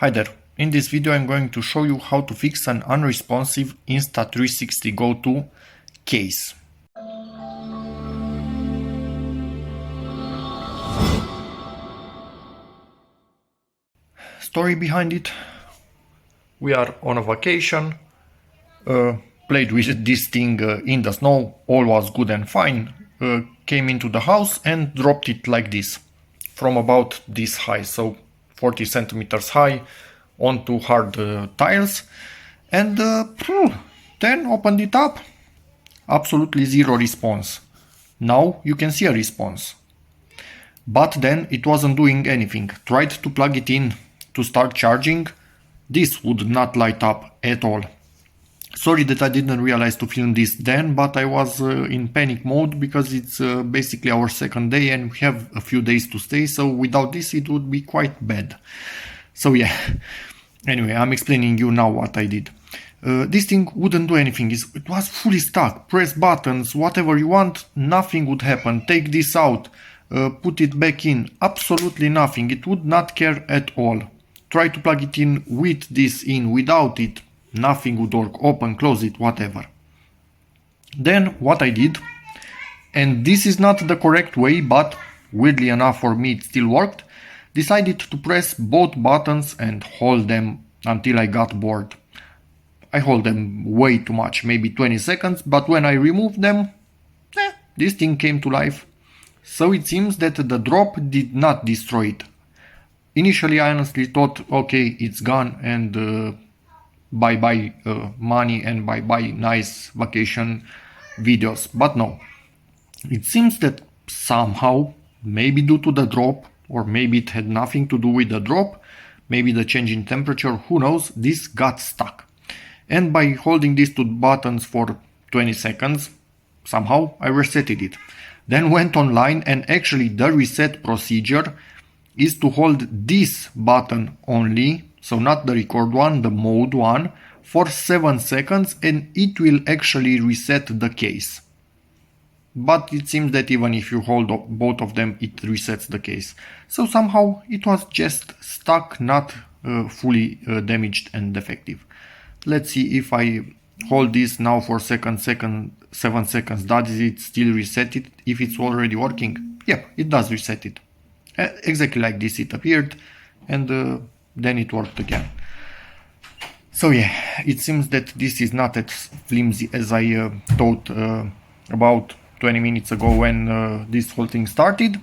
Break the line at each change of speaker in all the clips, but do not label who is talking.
Hi there, in this video I'm going to show you how to fix an unresponsive Insta360 Go-To case. Story behind it: we are on a vacation, played with this thing in the snow, all was good and fine, came into the house and dropped it like this, from about this high, so 40 centimeters high, onto hard tiles, and then opened it up, absolutely zero response. Now you can see a response, but then it wasn't doing anything. Tried to plug it in to start charging, this would not light up at all. Sorry that I didn't realize to film this then, but I was in panic mode because it's basically our second day and we have a few days to stay, so without this it would be quite bad. So yeah, anyway, I'm explaining you now what I did. This thing wouldn't do anything, it was fully stuck. Press buttons, whatever you want, nothing would happen. Take this out, put it back in, absolutely nothing. It would not care at all. Try to plug it in with this in, without it, nothing would work. Open, close it, whatever. Then what I did, and this is not the correct way, but weirdly enough for me it still worked, decided to press both buttons and hold them until I got bored. I hold them way too much, maybe 20 seconds, but when I removed them, this thing came to life. So it seems that the drop did not destroy it. Initially I honestly thought, okay, it's gone and bye-bye money and bye-bye nice vacation videos, but no. It seems that somehow, maybe due to the drop, or maybe it had nothing to do with the drop, maybe the change in temperature, who knows, this got stuck. And by holding these two buttons for 20 seconds, somehow I resetted it. Then went online, and actually the reset procedure is to hold this button only, so not the record one, the mode one, for 7 seconds, and it will actually reset the case. But it seems that even if you hold both of them, it resets the case. So somehow it was just stuck, not fully damaged and defective. Let's see if I hold this now for 7 seconds, does it still reset it if it's already working? Yep, it does reset it. Exactly like this it appeared, and then it worked again. So yeah, it seems that this is not as flimsy as I thought about 20 minutes ago when this whole thing started,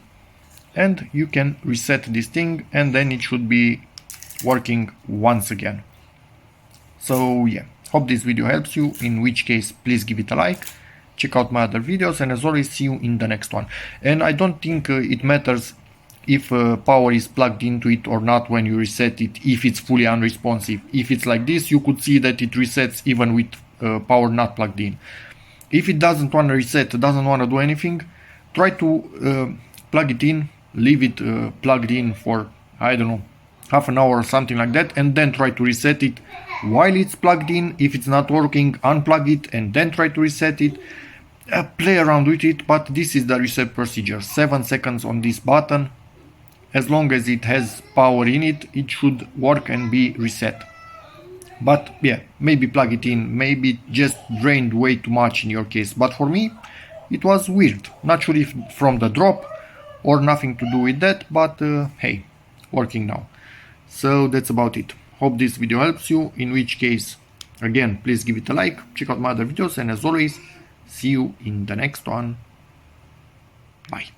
and you can reset this thing and then it should be working once again. So yeah, hope this video helps you, in which case please give it a like, check out my other videos, and as always, see you in the next one. And I don't think it matters if power is plugged into it or not when you reset it, if it's fully unresponsive. If it's like this, you could see that it resets even with power not plugged in. If it doesn't want to reset, doesn't want to do anything, try to plug it in, leave it plugged in for, I don't know, half an hour or something like that, and then try to reset it while it's plugged in. If it's not working, unplug it and then try to reset it. Play around with it, but this is the reset procedure. 7 seconds on this button. As long as it has power in it, it should work and be reset. But yeah, maybe plug it in, maybe it just drained way too much in your case. But for me, it was weird. Not sure if from the drop or nothing to do with that, but hey, working now. So that's about it. Hope this video helps you, in which case, again, please give it a like, check out my other videos, and as always, see you in the next one. Bye.